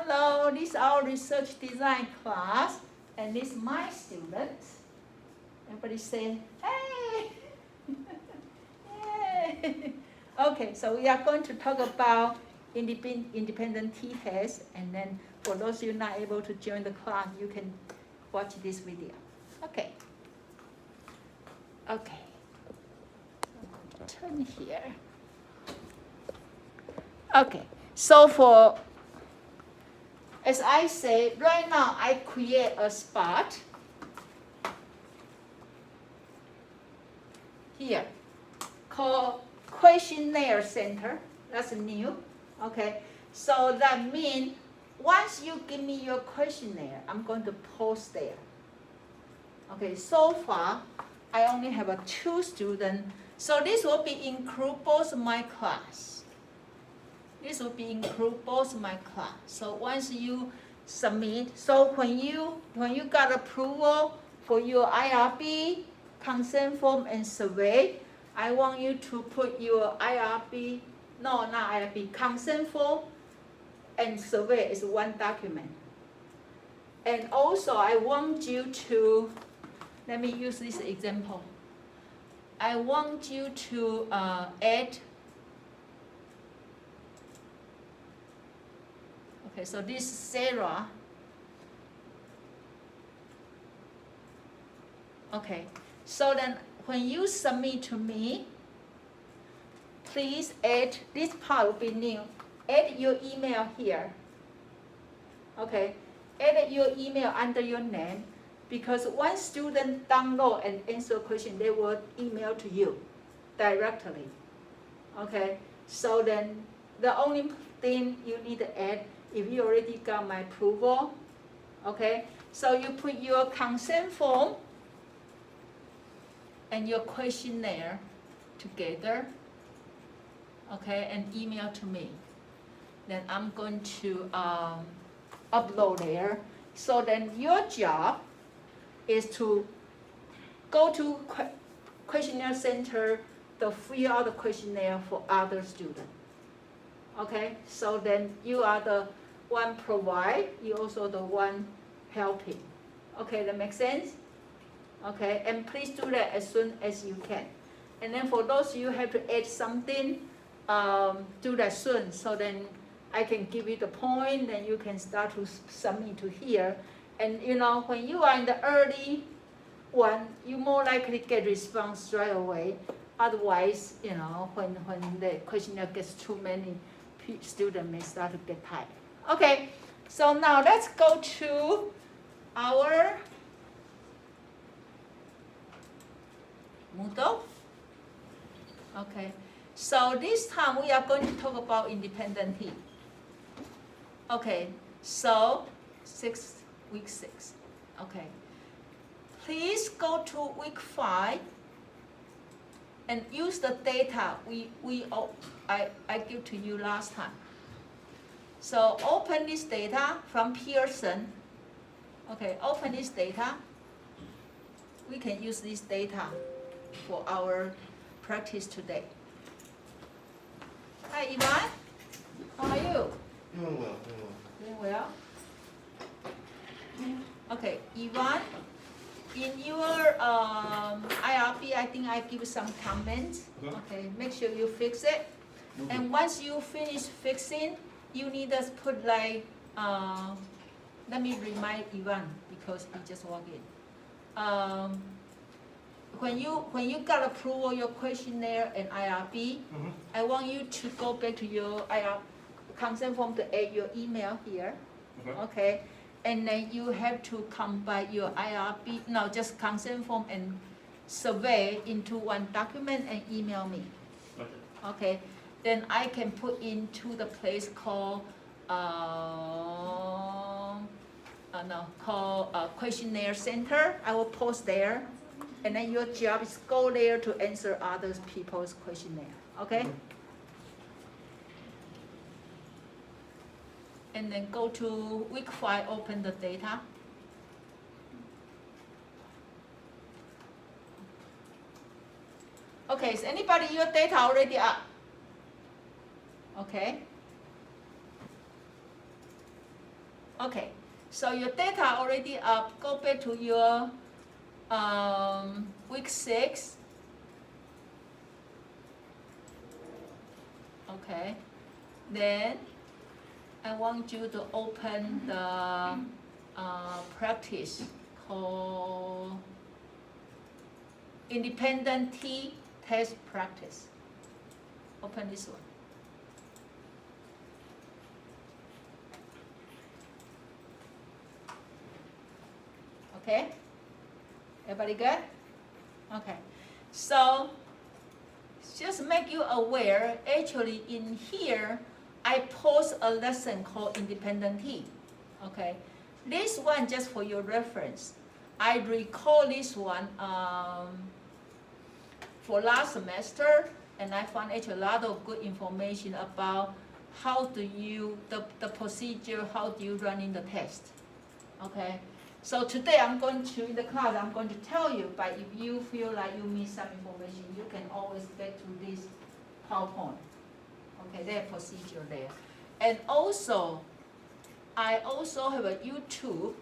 Hello, this is our research design class, and this is my student. Everybody say, hey! Yay! Okay, so we are going to talk about independent t-test, and then for those of you not able to join the class, you can watch this video. Okay. Okay. Turn here. Okay, so as I say, right now I create a spot here called questionnaire center. That's new. Okay, so that means once you give me your questionnaire, I'm going to post there. Okay, so far I only have 2 students, so this will be include both my class. This will be include both my class. So once you submit, so when you got approval for your IRB, consent form and survey, I want you to put your IRB, no, not IRB, consent form and survey is one document. And also I want you to, let me use this example. I want you to add. Okay, so this is Sarah. Okay, so then when you submit to me, please add, this part will be new. Add your email here. Okay, add your email under your name, because once student download and answer a question, they will email to you directly. Okay, so then the only thing you need to add, if you already got my approval, okay, so you put your consent form and your questionnaire together, okay, and email to me. Then I'm going to upload there. So then your job is to go to questionnaire center to fill out the questionnaire for other students. Okay, so then you are the one provide, you also the one helping. Okay, that makes sense? Okay, and please do that as soon as you can. And then for those you have to add something, do that soon, so then I can give you the point, then you can start to submit to here. And you know, when you are in the early one, you more likely get response right away. Otherwise, you know, when the questionnaire gets too many, students may start to get tired. Okay, so now let's go to our Moodle. Okay, so this time we are going to talk about independent team. Okay, so week 6. Okay, please go to week 5 and use the data I give to you last time. So open this data from Pearson. Okay, open this data. We can use this data for our practice today. Hi, Ivan. How are you? Doing well, Doing well? Okay, Ivan, in your IRB, I think I give some comments. Okay, make sure you fix it. And once you finish fixing, you need to put like, let me remind Ivan because he just walked in. When you got approval your questionnaire and IRB, I want you to go back to your consent form to add your email here. Okay, and then you have to combine your IRB, no, just consent form and survey into one document and email me. Okay, then I can put into the place called questionnaire center. I will post there, and then your job is go there to answer other people's questionnaire. Okay. And then go to week 5, open the data. Okay, is anybody your data already up? Okay. Okay, so your data already up. Go back to your week 6. Okay, then I want you to open the practice called independent T test practice. Open this one. Okay? Everybody good? Okay. So, just make you aware, actually in here, I post a lesson called Independent T. Okay? This one just for your reference. I recall this one for last semester, and I found actually a lot of good information about how do you, the procedure, how do you run in the test. Okay? So today I'm going to, in the class, I'm going to tell you, but if you feel like you miss some information, you can always get to this PowerPoint. Okay, there's procedure there. And also, I also have a YouTube,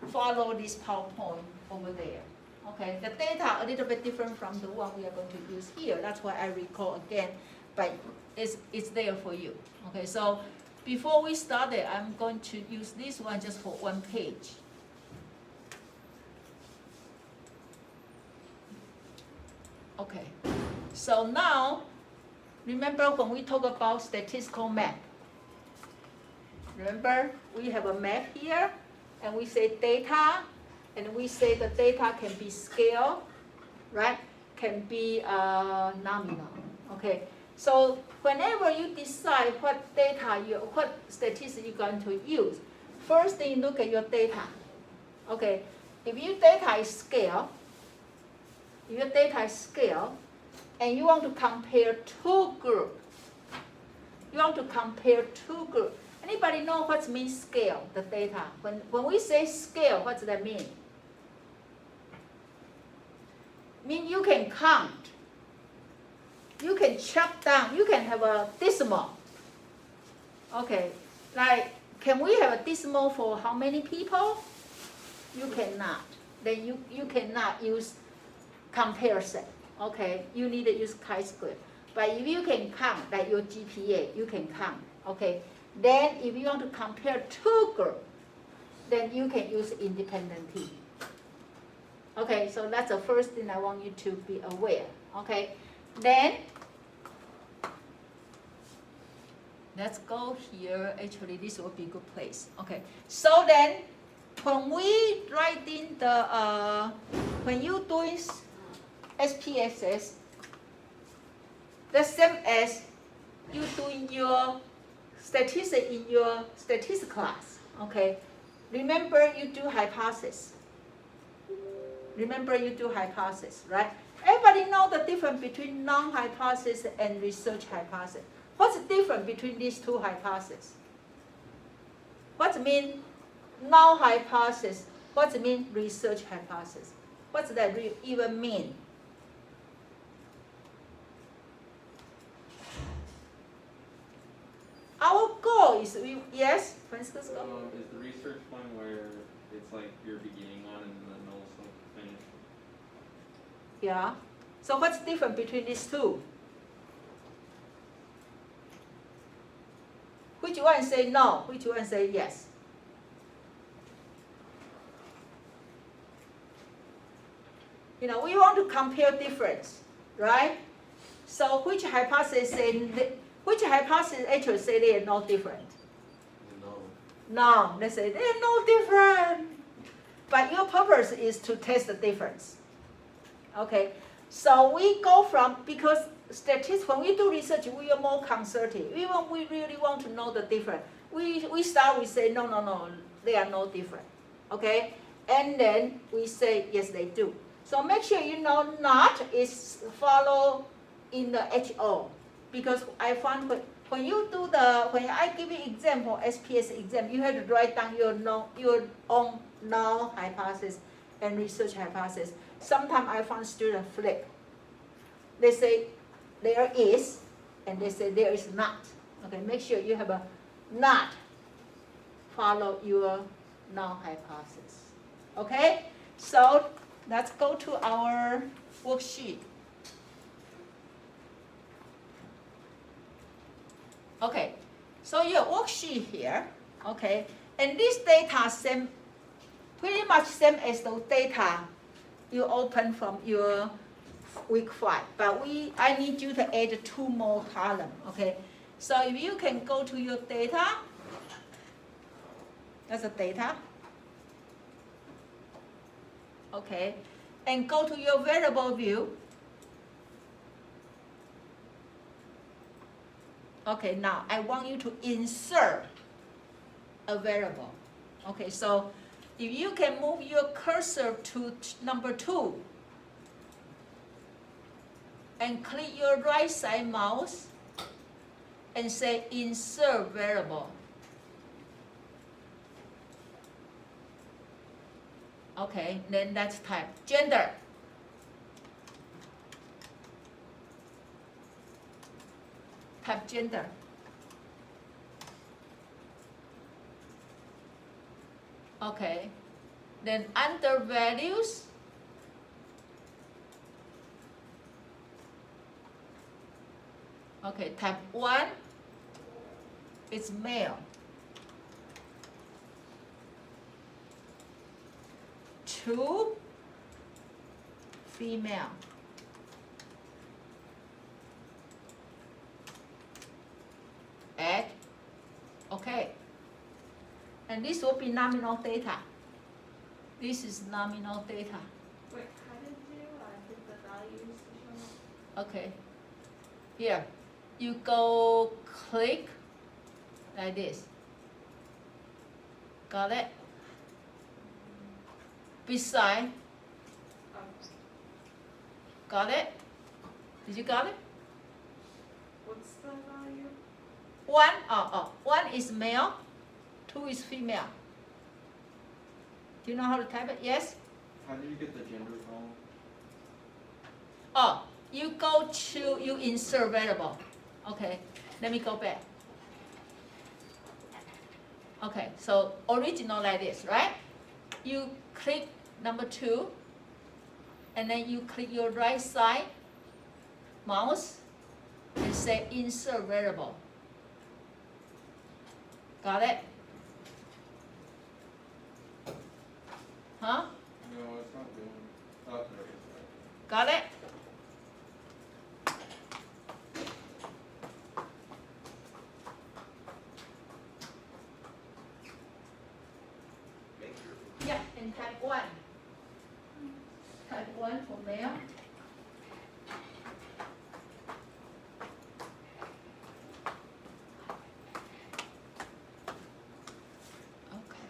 follow this PowerPoint over there. Okay, the data a little bit different from the one we are going to use here. That's why I recall again, but it's there for you. Okay, so before we started, I'm going to use this one just for one page. Okay, so now, remember when we talk about statistical map? Remember, we have a map here, and we say data, and we say the data can be scale, right? Can be nominal, okay? So whenever you decide what data, what statistics you're going to use, first thing, look at your data, okay? If your data is scale, and you want to compare two groups. Anybody know what means scale, the data? When we say scale, what does that mean? Mean you can count. You can chop down. You can have a decimal. Okay, like, can we have a decimal for how many people? You cannot. Then you cannot use comparison, okay? You need to use chi-square. But if you can count, like your GPA, you can count, okay? Then if you want to compare two groups, then you can use independent T. Okay, so that's the first thing I want you to be aware, okay? Then, let's go here. Actually, this will be a good place. Okay, so then, when we write in the, when you doing SPSS, the same as you doing your statistics in your statistics class, okay? Remember you do hypothesis. Right? Everybody know the difference between non-hypothesis and research hypothesis. What's the difference between these two hypotheses? What mean non-hypothesis? What mean research hypothesis? What does that even mean? Our goal is, yes, Francisco? Is the research one where it's like you're beginning one and then also finish? Yeah. So what's the difference between these two? Which one say no? Which one say yes? You know, we want to compare difference, right? So which hypothesis actually say they are no different? No, they say they are no different. But your purpose is to test the difference. Okay, so we go from, because statistics, when we do research, we are more conservative. Even we really want to know the difference. We start with say, no, they are no different. Okay, and then we say, yes, they do. So make sure you know not is follow in the HO. Because I found when you do when I give you example, SPS exam, you have to write down your own null hypothesis and research hypothesis. Sometimes I found students flip. They say there is, and they say there is not. Okay, make sure you have a not follow your null hypothesis. Okay? So let's go to our worksheet. Okay, so your worksheet here, okay, and this data same, pretty much same as the data you open from your week 5, but I need you to add 2 more columns, okay? So if you can go to your data, that's the data, okay, and go to your variable view. Okay, now I want you to insert a variable. Okay, so if you can move your cursor to number 2 and click your right side mouse and say insert variable. Okay, then let's type gender. Type gender. Okay, then under values, okay, type 1, it's male. 2, female. Add, okay. And this will be nominal data. This is nominal data. Wait, how did you get the values to show up? Okay. Here, you go click like this. Got it? Beside, got it? Did you got it? What's the value? 1 is male, 2 is female. Do you know how to type it? Yes? How did you get the gender column? Oh, you go to, you insert variable. Okay, let me go back. Okay, so original like this, right? You click number 2, and then you click your right side mouse and say insert variable. Got it? Huh? No, it's not doing. Oh, there it is. Got it? Yeah, and type 1. Type 1 for male. Okay.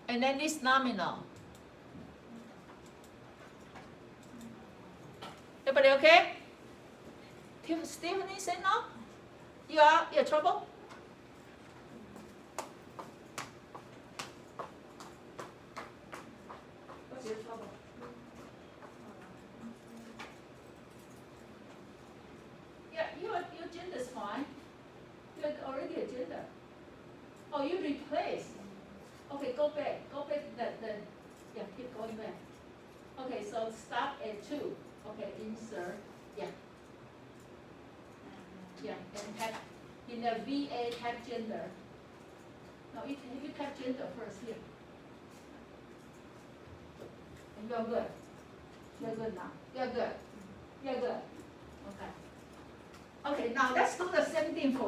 And then this nominal. Everybody okay? Stephanie say no? You have trouble? What's your trouble? Yeah, your gender's fine. You're already a gender. Oh, you replace. Okay, go back. Yeah, keep going back. Okay, so stop at 2. Okay, insert. Yeah. Yeah, and type in the VA type gender. No, you type gender first here. And you're good. You're good now. You're good. You're good. Okay. Okay, now let's do the same thing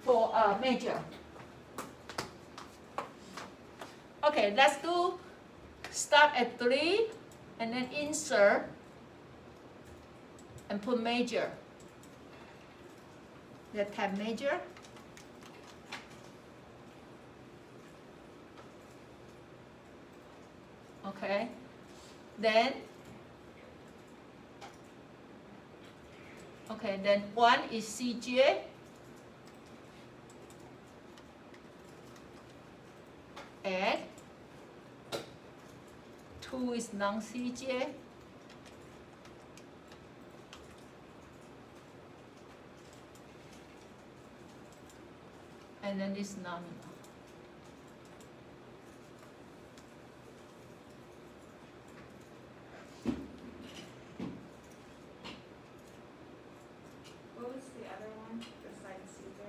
for major. Okay, let's do start at 3 and then insert and put major. Let's type major. Okay, then 1 is CJ, add. 2 is non-CJ. And then this nominal. What was the other one besides CJ?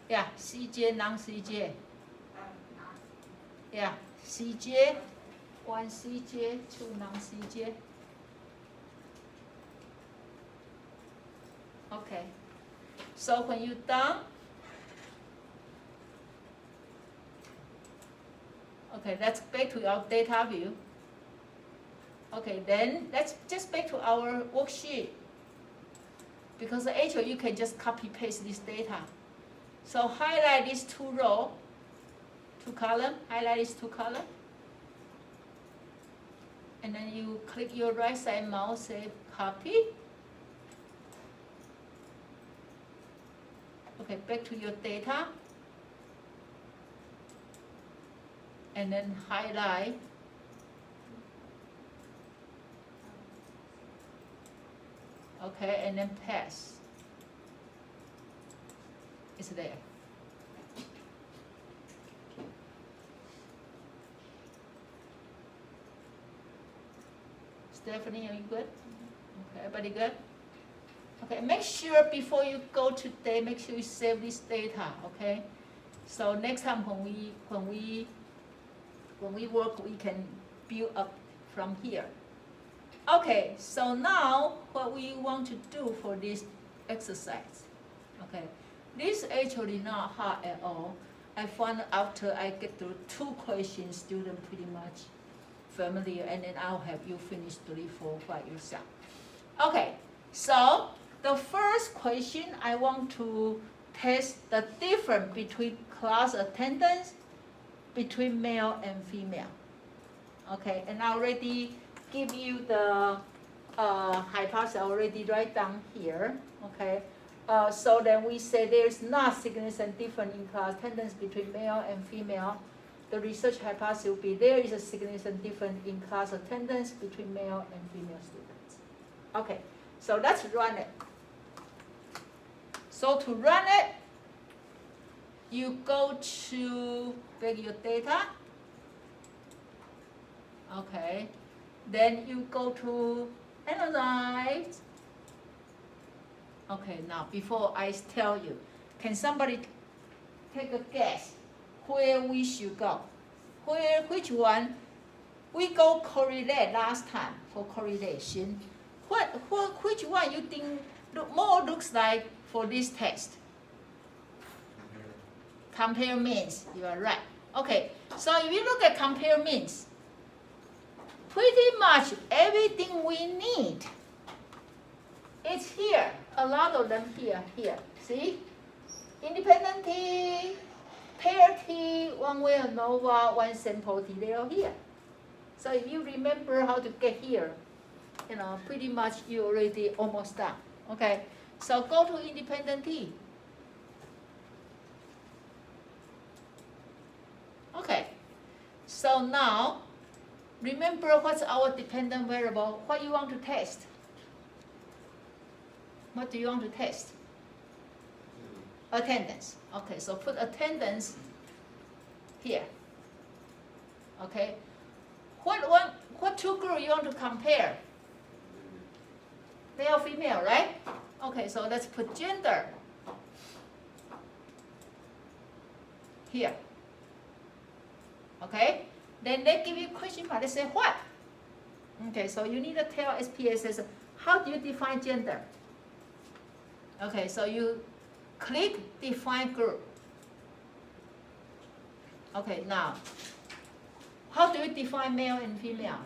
Yeah, CJ, non-CJ. Not. Yeah, CJ, 1 CJ, 2 non-CJ. Okay. So when you're done, okay, let's back to our data view. Okay, then let's just back to our worksheet. Because actually you can just copy paste this data. So highlight these 2 rows, 2 columns, highlight these 2 columns. And then you click your right side mouse, say copy. Okay, back to your data. And then highlight. Okay, and then pass. It's there. Stephanie, are you good? Okay, everybody good? Okay, make sure before you go today, make sure you save this data, okay? So next time when we work, we can build up from here. Okay, so now what we want to do for this exercise, okay? This actually not hard at all. I found after I get through 2 questions, student pretty much familiar, and then I'll have you finish 3, 4, 5 yourself. Okay, so the first question, I want to test the difference between class attendance between male and female. Okay, and I already give you the hypothesis, already write down here. Okay, so then we say there's not significant difference in class attendance between male and female. The research hypothesis will be there is a significant difference in class attendance between male and female students. Okay, so let's run it. So to run it, you go to back your data. Okay, then you go to analyze. Okay, now before I tell you, can somebody take a guess where we should go? Which one? We go correlate last time for correlation. Which one you think more looks like for this test? Compare means, you are right. Okay, so if you look at compare means, pretty much everything we need, it's here. A lot of them here. See? Independent T, pair T, one way ANOVA, one sample T, they are here. So if you remember how to get here, pretty much you already almost done. Okay, so go to independent T. Okay, so now, remember what's our dependent variable, what you want to test. What do you want to test? Attendance. Okay, so put attendance here. Okay, what 2 groups you want to compare? Male, female, right? Okay, so let's put gender here. Okay, then they give you question mark. They say what? Okay, so you need to tell SPSS how do you define gender. Okay, so you click define group. Okay, now how do you define male and female?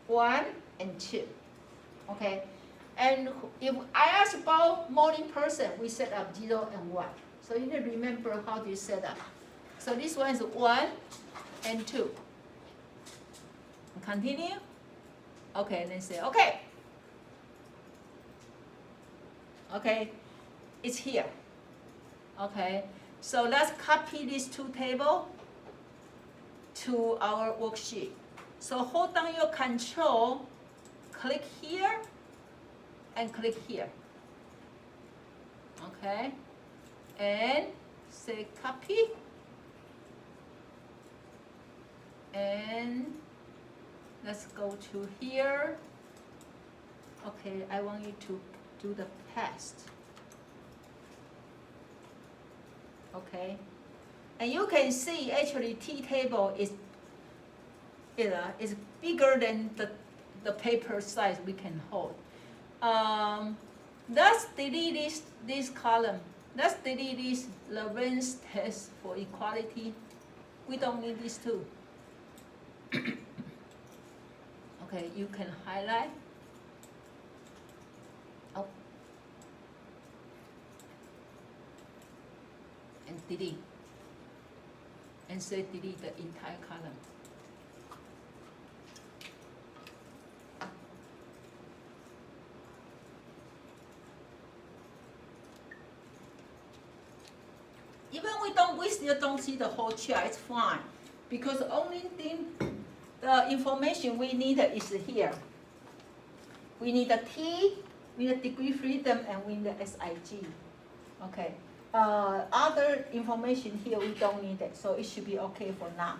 1 and 2. Okay, and if I ask about morning person, we set up 0 and 1. So you need to remember how do you set up. So this one is 1 and 2. Continue. Okay, and then say okay. Okay, it's here. Okay, So let's copy these two tables to our worksheet. So hold down your control, click here, and click here. Okay? And say copy. And let's go to here. Okay, I want you to do the paste. Okay, and you can see actually T table is bigger than the paper size we can hold. Let's delete this column. Let's delete this Lorentz test for equality. We don't need these two. Okay, you can highlight. Oh. And delete. And say delete the entire column. Even we still don't see the whole chart, it's fine. Because the only thing, the information we need is here. We need the T, we need degree freedom, and we need the SIG. Okay. Other information here we don't need it, so it should be okay for now.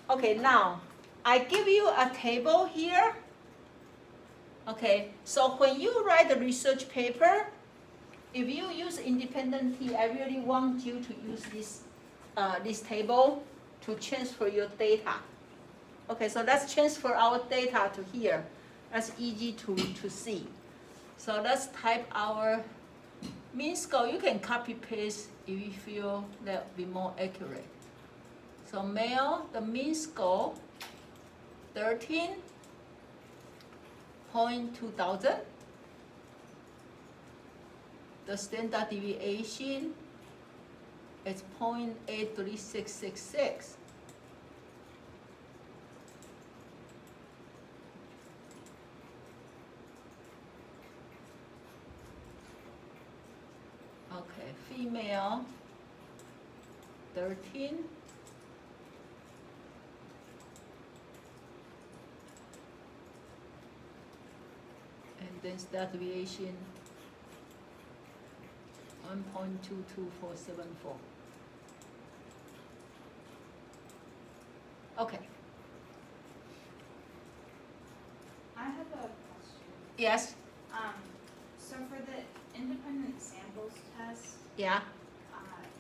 Okay, now I give you a table here. Okay, so when you write the research paper, if you use independent T, I really want you to use this table to transfer your data. Okay, so let's transfer our data to here. That's easy to see. So let's type our mean score. You can copy paste if you feel that will be more accurate. So male, the mean score 13.2000. The standard deviation is 0.83666. Okay, female 13. And then standard deviation 1.22474. Okay. I have a question. Yes. So for the independent samples test, Yeah.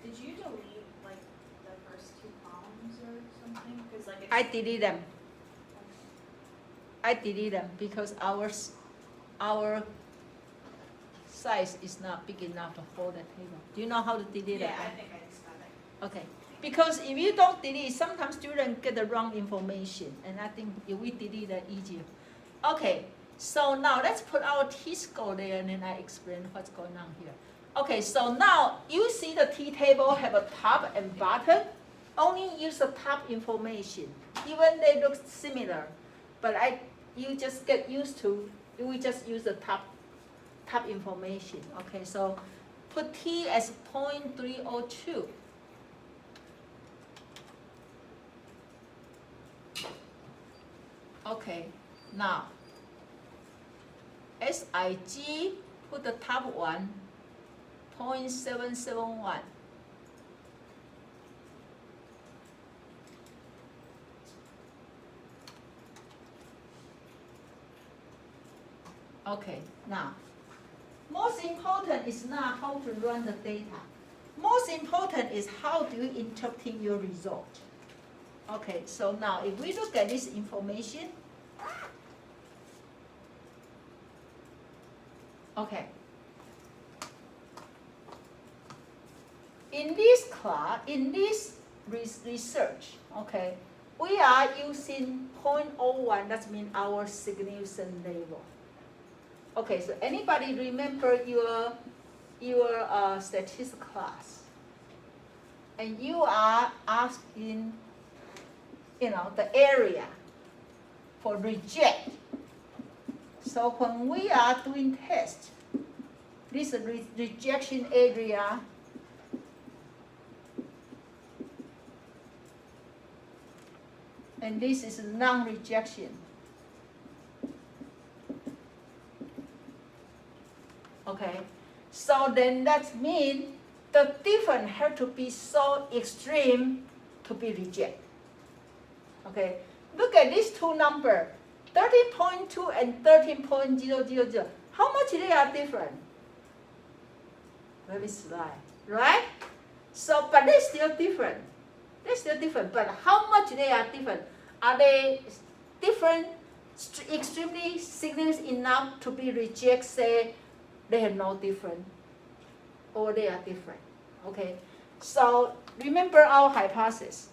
did you delete like the first two columns or something? Because like it's, I delete them. I delete them because our size is not big enough to hold the table. Do you know how to delete it? yeah, I think I just got it. Okay. Because if you don't delete, sometimes students get the wrong information, and I think if we delete that easier. Okay. So now let's put our T-score there, and then I explain what's going on here. Okay, so now you see the T-table have a top and bottom. Only use the top information. Even they look similar, but you just get used to, we just use the top information. Okay, so put T as 0.302. Okay, now SIG, put the top one, 0.771. Okay, now, most important is not how to run the data. Most important is how do you interpret your result. Okay, so now if we look at this information, okay. In this class, in this research, okay, we are using 0.01, that means our significance level. Okay, so anybody remember your statistics class? And you are asking, the area for reject. So when we are doing test, this rejection area and this is non-rejection. Okay, so then that means the difference have to be so extreme to be rejected. Okay, look at these two numbers, 13.2 and 13.000. How much they are different? Very slight, right? So, but they're still different. They're still different, but how much they are different? Are they different, extremely significant enough to be rejected, say, they have no different, or they are different, okay? So, remember our hypothesis.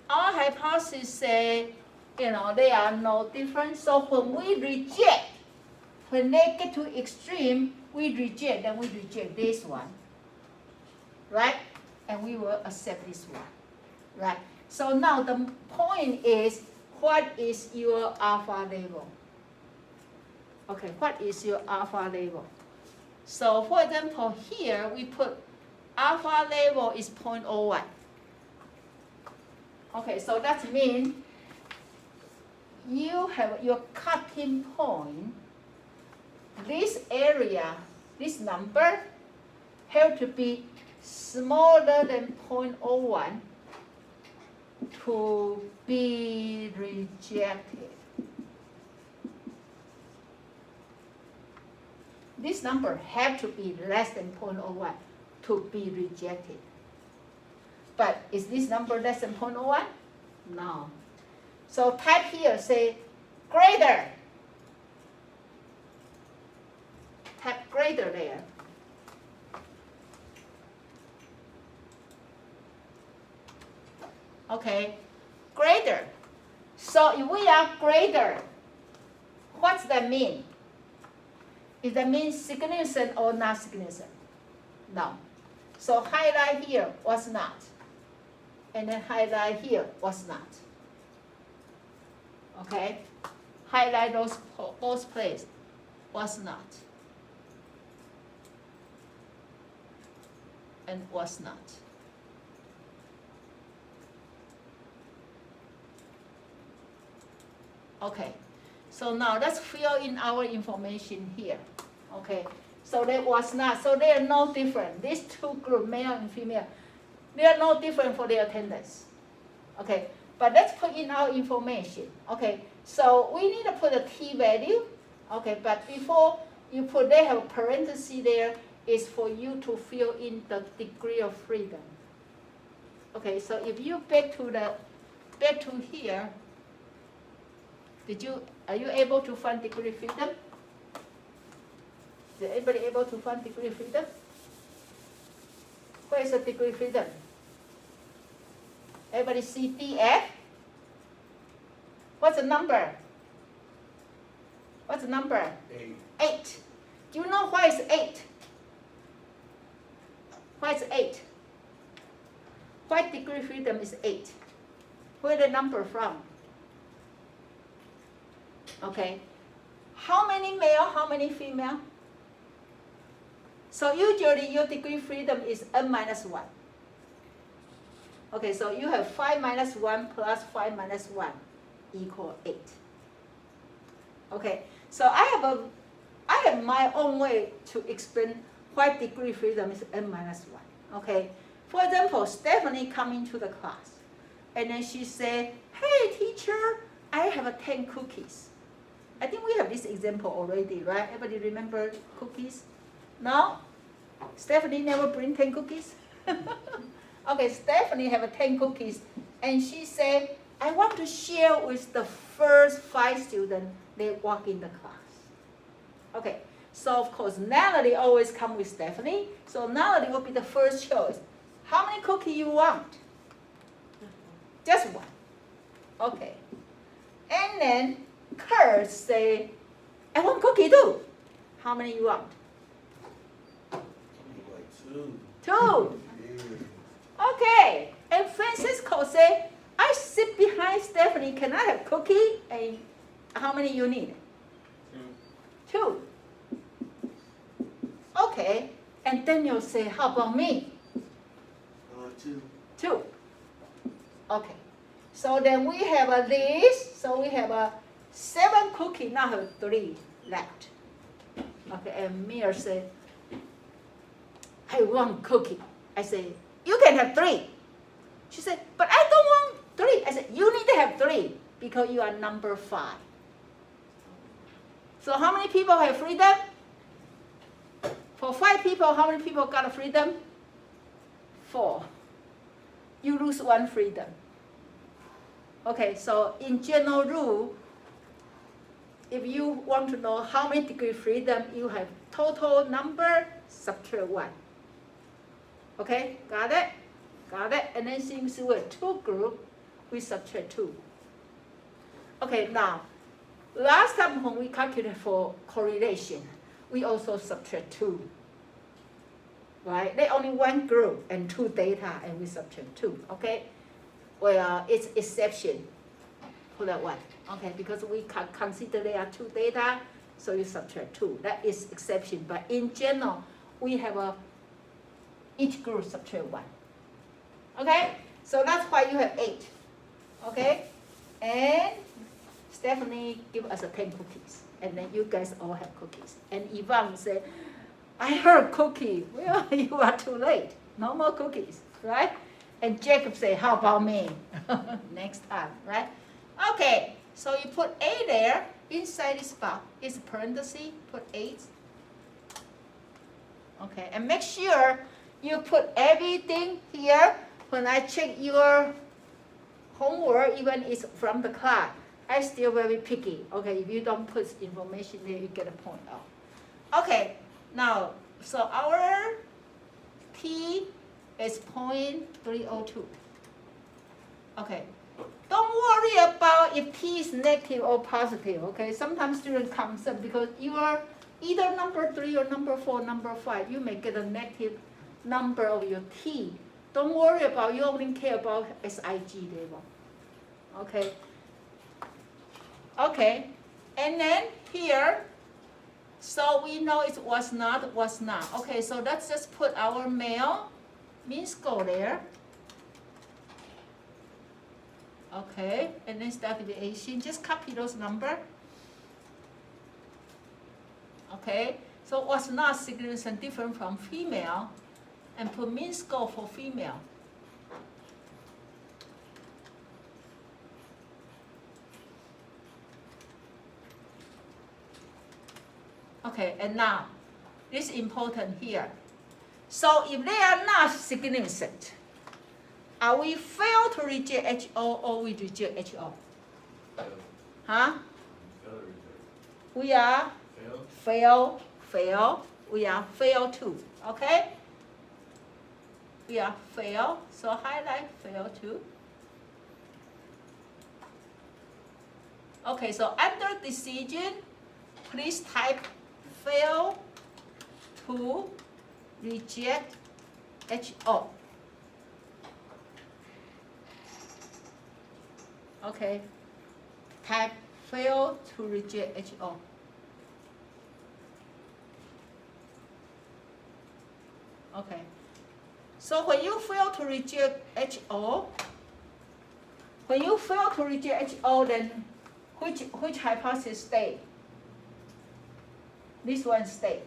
Our hypothesis say, they are no different. So when we reject, when they get to extreme, we reject, then we reject this one, right? And we will accept this one, right? So now the point is, what is your alpha level? Okay, what is your alpha level? So for example, here we put alpha level is 0.01. Okay, so that means you have your cutting point. This area, this number, have to be smaller than 0.01 to be rejected. This number have to be less than 0.01 to be rejected. But is this number less than 0.01? No. So type here, say greater. Type greater there. Okay, greater. So if we are greater, what's that mean? Is that mean significant or not significant? No. So highlight here was not. And then highlight here was not. Okay? Highlight those both places was not. And was not. Okay. So now let's fill in our information here. Okay. So that was not. So they are no different. These two groups, male and female, they are no different for their attendance. Okay. But let's put in our information. Okay. So we need to put a t-value. Okay. But before you put, they have a parenthesis there, is for you to fill in the degree of freedom. Okay. So if you back to here, are you able to find degree of freedom? Is anybody able to find degree of freedom? Where is the degree of freedom? Everybody see DF? What's the number? What's the number? 8. 8. Do you know why it's 8? Why is 8? Why degree of freedom is 8? Where the number from? Okay. How many male, how many female? So usually your degree of freedom is n minus 1. Okay, so you have 5 minus 1 plus 5 minus 1 equal 8. Okay, so I have my own way to explain why degree of freedom is n minus 1. Okay, for example, Stephanie come into the class, and then she say, "Hey teacher, I have 10 cookies." I think we have this example already, right? Everybody remember cookies? No? Stephanie never bring 10 cookies? Okay, Stephanie have 10 cookies, and she said, "I want to share with the first 5 students that walk in the class." Okay, so of course, Natalie always come with Stephanie, so Natalie will be the first choice. How many cookies you want? Just one. Okay. And then Kurt say, "I want cookie too." How many you want? Like 2. 2. Yeah. Okay. And Francisco say, "I sit behind Stephanie. Can I have cookie?" And how many you need? 2. Okay. And Daniel say, "How about me?" 2. 2. Okay. So then we have this. So we have 7 cookies. Now have 3 left. Okay, and Mia said, I want cookie. I said, you can have 3. She said, but I don't want 3. I said, you need to have 3 because you are number 5. So how many people have freedom? For 5 people, how many people got a freedom? 4. You lose 1 freedom. Okay, so in general rule, if you want to know how many degree freedom you have, total number, subtract 1. Okay, got it? Got it? And then since we're 2 groups, we subtract 2. Okay, now, last time when we calculated for correlation, we also subtract 2. Right? They only 1 group and 2 data, and we subtract 2. Okay? Well, it's exception for that one. Okay, because we consider there are 2 data, so you subtract 2. That is exception. But in general, we have each group subtract 1. Okay? So that's why you have 8. Okay? And Stephanie give us 10 cookies. And then you guys all have cookies. And Yvonne said, I heard cookie. Well, you are too late. No more cookies, right? And Jacob said, how about me? Next time, right? Okay, so you put A there. Inside this box is parenthesis. Put 8. Okay, and make sure you put everything here. When I check your homework, even it's from the class, I still very picky. Okay, if you don't put information there, you get a point out. Okay, now, so our P is 0.302. Okay, don't worry about if P is negative or positive. Okay, sometimes students concern because you are either number 3 or number 4, number 5. You may get a negative number of your T. Don't worry about, you only care about SIG level. Okay. Okay, and then here, so we know it was not. Okay, so let's just put our male mean score there. Okay, and then standard deviation, just copy those numbers. Okay, so was not significant different from female, and put mean score for female. Okay, and now, this is important here. So if they are not significant, are we fail to reject HO or we reject HO? Huh? We are fail. We are fail too, okay? We are fail, so highlight fail too. Okay, so under decision, please type fail to reject HO. Okay, type fail to reject HO. Okay, so when you fail to reject HO, then which hypothesis stay? This one stay,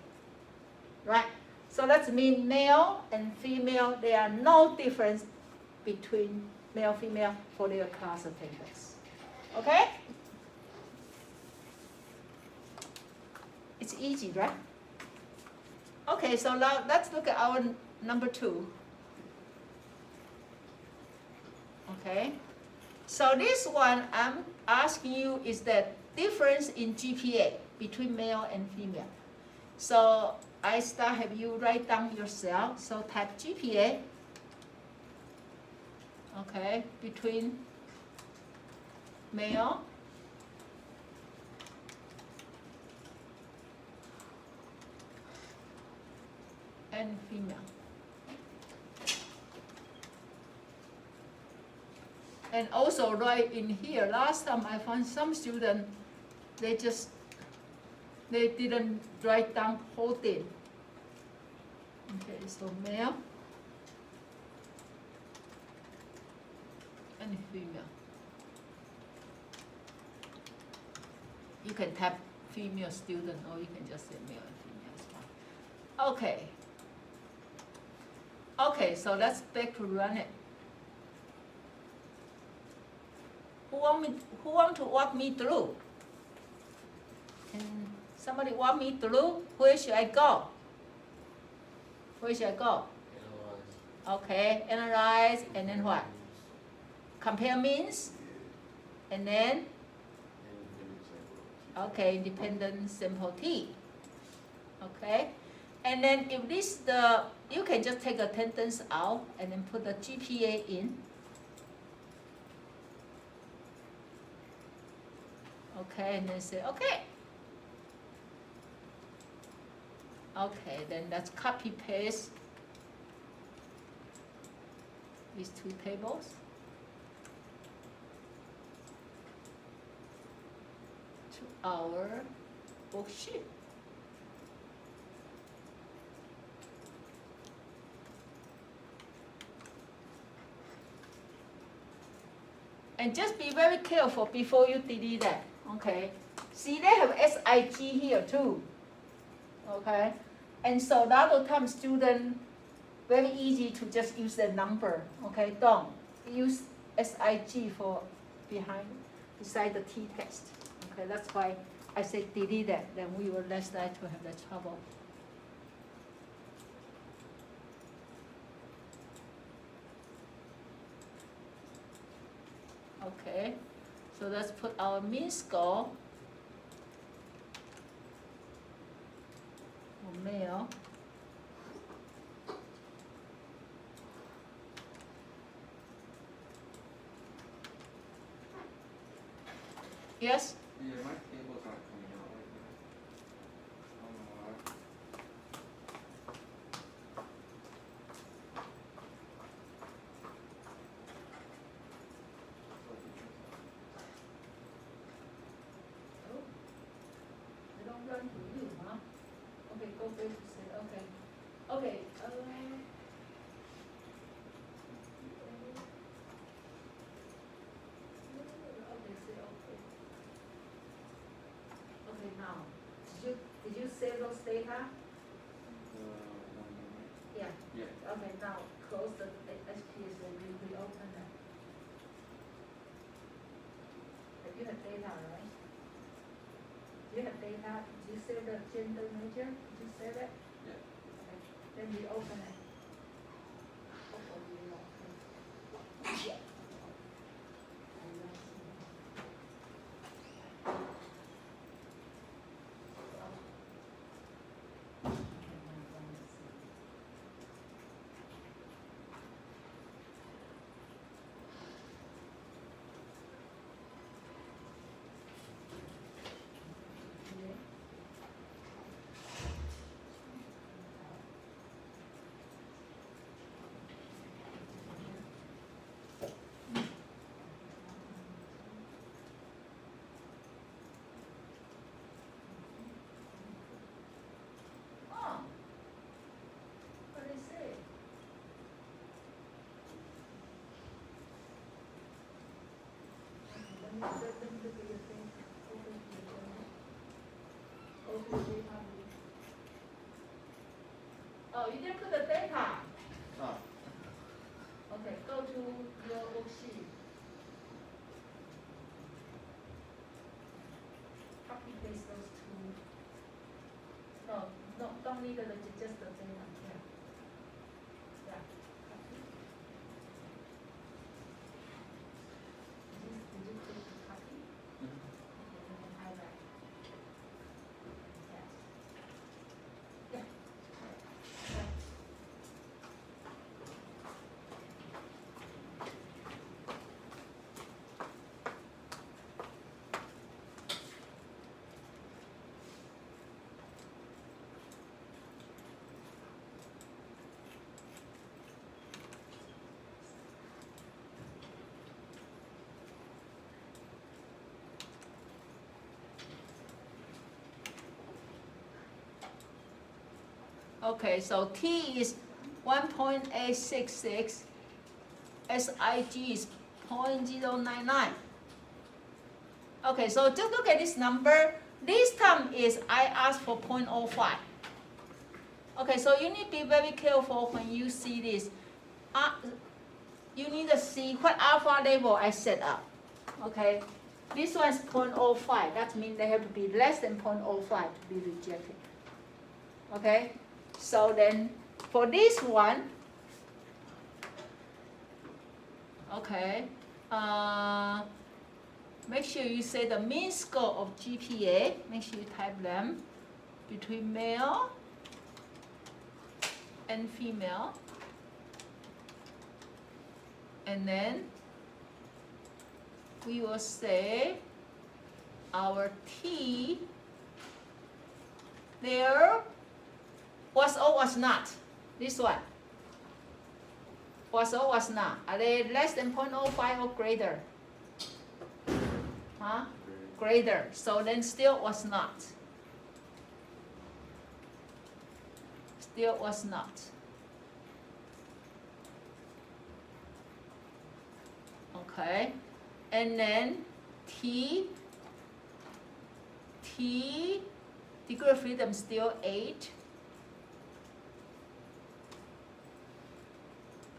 right? So that means male and female, there are no difference between male and female for their class attendance. Okay? It's easy, right? Okay, so now let's look at our number 2. Okay? So this one I'm asking you is the difference in GPA between male and female. So I start have you write down yourself. So type GPA. Okay, between male and female. And also right in here, last time I found some students, they didn't write down whole thing. Okay, so male and female. You can type female student, or you can just say male and female, it's fine. Okay. Okay, so let's back to run it. Who want to walk me through? Can somebody walk me through? Where should I go? Where should I go? Okay, analyze, and then what? Compare means, and then, okay, independent sample T. Okay, and then if this you can just take attendance out and then put the GPA in. Okay, and then say okay. Okay, then let's copy paste these two tables. To our worksheet. And just be very careful before you delete that, okay? See, they have SIG here too, okay? And so a lot of times students, very easy to just use the number, okay? Don't use SIG for beside the t-test, okay? That's why I say delete that, then we will less likely to have that trouble. Okay, so let's put our mean score for male. Yes? Yeah, my table's not coming out like that. I don't know why. They don't run to you, huh? Okay, go back to say, okay. Okay, okay, say okay. Okay, now, did you save those data? One moment. Yeah. Yeah. Okay, now close the SPSS and reopen it. You have data, right? You have data, did you save the gender major? Did you save it? Yeah. Okay, then we open it. Hopefully you okay. Yeah. Oh, what did it say? Let me look at your thing. Open the journal. Open the data. Oh, you didn't put the data. Oh. Okay, go to your worksheet. Copy paste those two. No, don't need just the data. Yeah. Yeah. Copy. Did you click the copy? Mhm. Okay, you can highlight. Yes. Yeah. Yeah. Okay, so T is 1.866, SIG is 0.099. Okay, so just look at this number. This time is I asked for 0.05. Okay, so you need to be very careful when you see this. You need to see what alpha level I set up. Okay, this one is 0.05. That means they have to be less than 0.05 to be rejected. Okay, so then for this one, okay, make sure you say the mean score of GPA. Make sure you type them between male and female. And then we will say our T there was or was not. This one was or was not. Are they less than 0.05 or greater? Huh? Greater. So then still was not. Still was not. Okay. And then T degree of freedom still 8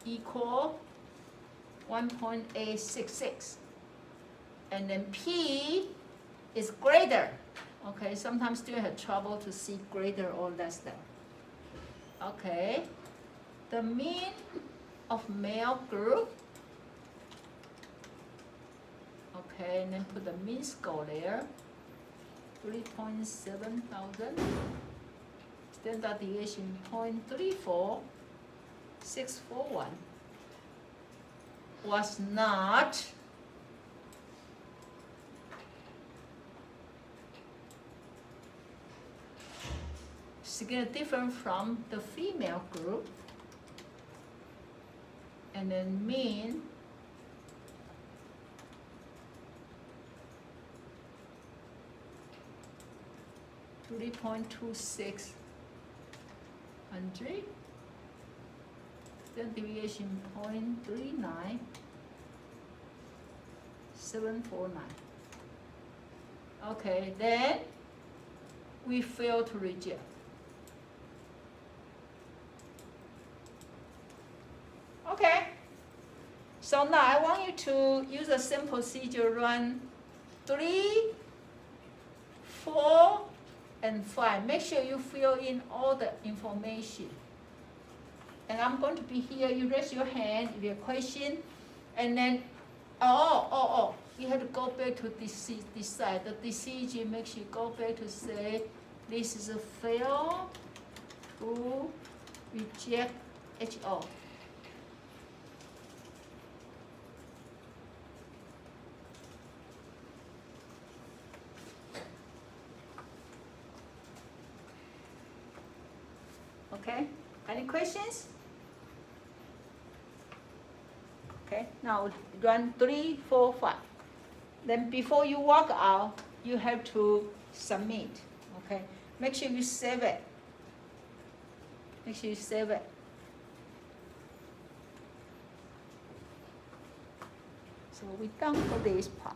equal 1.866. And then P is greater. Okay, sometimes students have trouble to see greater or less than. Okay, the mean of male group. Okay, and then put the mean score there. 3.7 thousand. Standard deviation 0.34641. Was not significantly different from the female group. And then mean 3.2600. Then deviation 0.39749. Okay, then we fail to reject. Okay, so now I want you to use the same procedure, run 3, 4, and 5. Make sure you fill in all the information. And I'm going to be here. You raise your hand if you have a question. And then, you have to go back to decide. The decision makes you go back to say, this is a fail to reject HO. Okay, any questions? Okay, now run 3, 4, 5. Then before you walk out, you have to submit. Okay, make sure you save it. Make sure you save it. So we're done for this part.